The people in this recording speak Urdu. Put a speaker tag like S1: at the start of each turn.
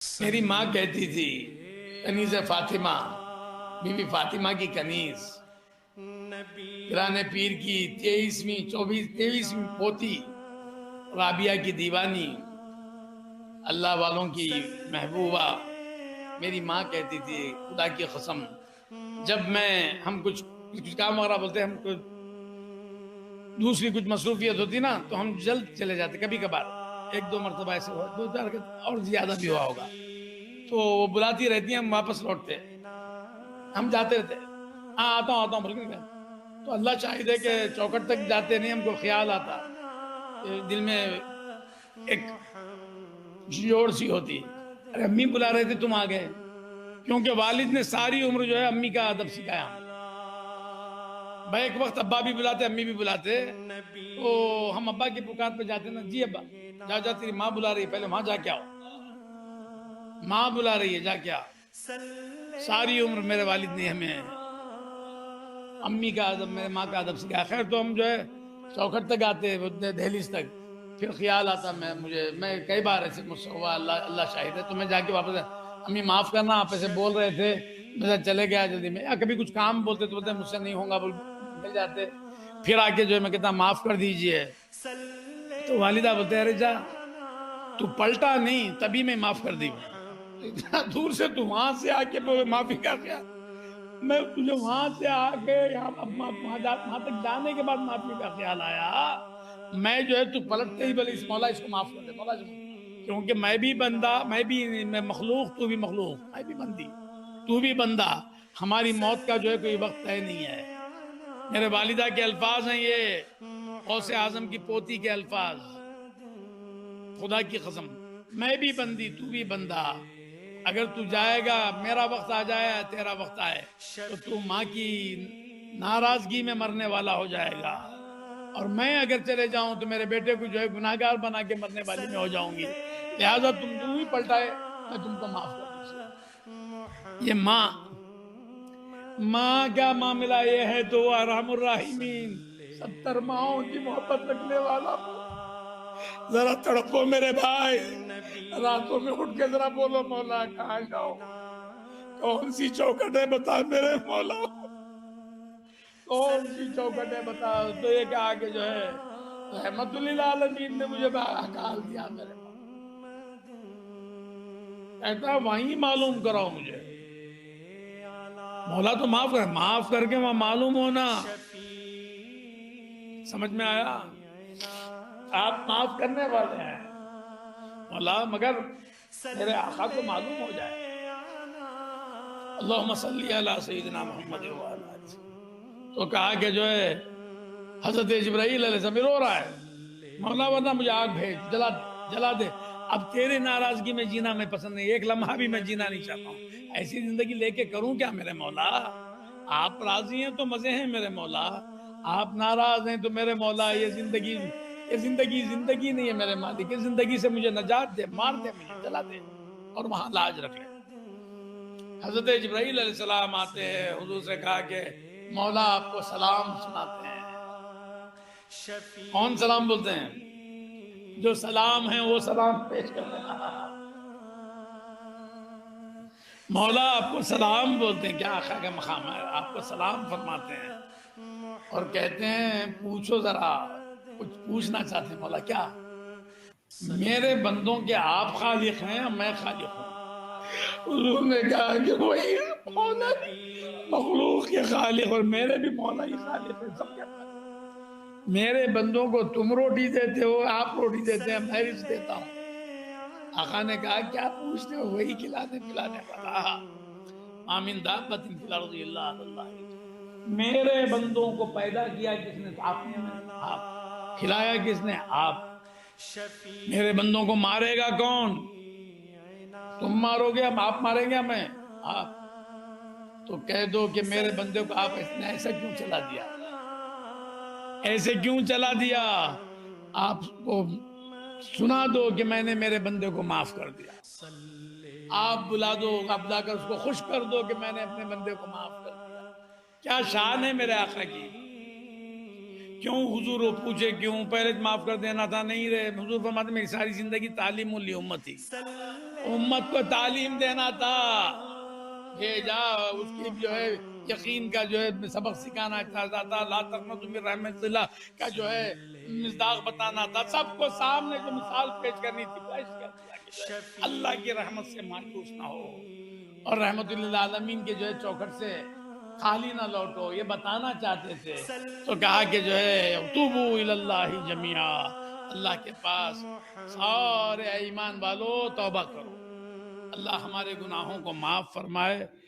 S1: میری ماں کہتی تھی کنیز فاطمہ، بی بی فاطمہ کی کنیز، پیران پیر کی 23ویں پوتی، رابعہ کی دیوانی، اللہ والوں کی محبوبہ۔ میری ماں کہتی تھی خدا کی قسم، جب ہم کچھ کام وغیرہ بولتے، ہم کچھ دوسری کچھ مصروفیت ہوتی نا تو ہم جلد چلے جاتے، کبھی کبھار 1-2 مرتبہ ایسے ہوا، 2-4 اور زیادہ بھی ہوا ہوگا، تو وہ بلاتی رہتی ہیں، ہم واپس لوٹتے، ہم جاتے رہتے، ہاں آتا ہوں بول کے، تو اللہ شاہد ہے کہ چوکھٹ تک جاتے نہیں، ہم کو خیال آتا، دل میں ایک جوڑ سی ہوتی، ارے امی بلا رہے تھے تم آ گئے، کیونکہ والد نے ساری عمر جو ہے امی کا ادب سکھایا ہمیں۔ بھائی ایک وقت ابا بھی بلاتے، امی بھی بلاتے، تو ہم ابا کی پکار پہ جاتے نا، جی ابا جا تیری ماں بلا رہی ہے، پہلے وہاں جا کے آؤ، ماں بلا رہی ہے جا کے آؤ۔ ساری عمر میرے والد نے ہمیں امی کا ادب، میرے ماں کا ادب سکھایا۔ خیر تو ہم جو ہے چوکھٹ تک آتے، دہلیز تک، پھر خیال آتا، میں کئی بار ایسے مجھ سے ہوا، اللہ شاہد ہے، تو میں جا کے واپس امی معاف کرنا، آپ ایسے بول رہے تھے، میں چلے گیا جلدی میں، یا کبھی کچھ کام بولتے تو بولتے مجھ سے نہیں ہوگا، نکل جاتے، پھر آ کے جو ہے میں کہتا معاف کر دیجئے، تو والدہ بولتے ارے جا، تو پلٹا نہیں تبھی میں معاف کر دی، اتنا دور سے تو وہاں سے آ کے معافی کا خیال، میں تجھے وہاں سے آ کے وہاں تک جانے کے بعد معافی کا خیال آیا، میں جو ہے تو پلٹتے ہی بولے مولا اس کو معاف کر دے، مولا کیونکہ میں بھی بندہ، میں مخلوق، تو بھی مخلوق، میں بھی بندی تو بھی بندہ، ہماری موت کا جو ہے کوئی وقت طے نہیں ہے۔ میرے والدہ کے الفاظ ہیں یہ، غوث اعظم کی پوتی کے الفاظ، خدا کی قسم، میں بھی بندی تو بھی بندہ، اگر تو جائے گا، میرا وقت آ جائے، تیرا وقت آئے، تو ماں کی ناراضگی میں مرنے والا ہو جائے گا، اور میں اگر چلے جاؤں تو میرے بیٹے کو جو ہے گناہگار بنا کے مرنے والی میں ہو جاؤں گی، لہذا تم جو ہی پلٹائے میں تم کو معاف کر دوں۔ یہ ماں کا معاملہ یہ ہے تو وہ ارحم الراحمین، 70 ماؤں کی محبت رکھنے والا، ذرا تڑپو میرے بھائی، راتوں میں اٹھ کے ذرا بولو مولا کہاں جاؤ، کون سی چوکھٹ ہے بتا میرے مولا، کون سی چوکھٹ ہے بتا، تو یہ کہ آگے جو ہے رحمت للعالمین نے مجھے حکال دیا، میرے کہتا وہیں معلوم کراؤ مجھے، مولا تو معاف کر کے وہاں معلوم ہونا، سمجھ میں آیا، آپ معاف کرنے والے ہیں مولا، مگر میرے آقا کو معلوم ہو جائے۔ اللہم صلی علی سیدنا محمد وعلی آلہ، تو کہا کہ جو ہے حضرت جبرائیل علیہ السلام رو رہا ہے، مولا ورنہ مجھے آگ بھیج، جلا دے، اب تیرے ناراضگی میں جینا میں پسند نہیں، ایک لمحہ بھی میں جینا نہیں چاہتا ہوں، ایسی زندگی لے کے کروں کیا میرے مولا، آپ راضی ہیں تو مزے ہیں میرے مولا، آپ ناراض ہیں تو میرے مولا یہ زندگی نہیں ہے میرے مالک، اس زندگی سے مجھے نجات دے، مار دے مجھے، جلا دے، اور وہاں لاج رکھ لے۔ حضرت جبرائیل علیہ السلام آتے ہیں، حضور سے کہا کہ مولا آپ کو سلام سناتے ہیں۔ کون سلام بولتے ہیں؟ جو سلام ہیں وہ سلام پیش کرتے ہیں، مولا آپ کو سلام بولتے ہیں، کیا آقا کا مقام ہے، آپ کو سلام فرماتے ہیں، اور کہتے ہیں پوچھو ذرا، کچھ پوچھنا چاہتے ہیں، مولا کیا؟ میرے بندوں کے آپ خالق ہیں میں خالق ہوں۔ حضور نے کہا کہ وہی مولا مخلوق کے خالق، اور میرے بھی مولا ہی خالق ہے، سب کے خالق، میرے بندوں کو تم روٹی دیتے ہو، آپ روٹی دیتے ہیں، میں رزق دیتا ہوں۔ آقا نے کہا کیا پوچھتے ہو، وہی کھلانے پلانے والا، آمین دابت فی الارض الا علی اللہ، میرے بندوں کو پیدا کیا کس نے؟ آپ، کھلایا کس نے؟ آپ، میرے بندوں کو مارے گا کون؟ تم مارو گے، آپ ماریں گے، میں، آپ، تو کہہ دو کہ میرے بندے کو آپ نے ایسا کیوں چلا دیا، ایسے کیوں چلا دیا، آپ کو سنا دو کہ میں نے میرے بندے کو معاف کر دیا، آپ بلا دو، آپ بلا کر اس کو خوش کر دو کہ میں نے اپنے بندے کو معاف کر دیا۔ کیا شان ہے میرے آقا کی، کیوں حضور وہ پوچھے کیوں، پہلے معاف کر دینا تھا، نہیں رہے، حضور فرماتے میری ساری زندگی تعلیم لی امتی، امت کو تعلیم دینا تھا، بھیجا اس کی جو ہے یقین کا جو ہے سبق سکھانا چاہتا تھا، لا تقنطوا من رحمت اللہ کا جو ہے مصداق بتانا تھا، سب کو سامنے جو مثال پیش کرنی تھی پیش کر دیا کہ جو ہے اللہ کی رحمت سے مایوس نہ ہو اور رحمت للعالمین کے جو ہے چوکھٹ سے خالی نہ لوٹو، یہ بتانا چاہتے تھے۔ تو کہا کہ جو ہے توبو اللہ جمیعا، اللہ کے پاس سارے ایمان والو توبہ کرو، اللہ ہمارے گناہوں کو معاف فرمائے۔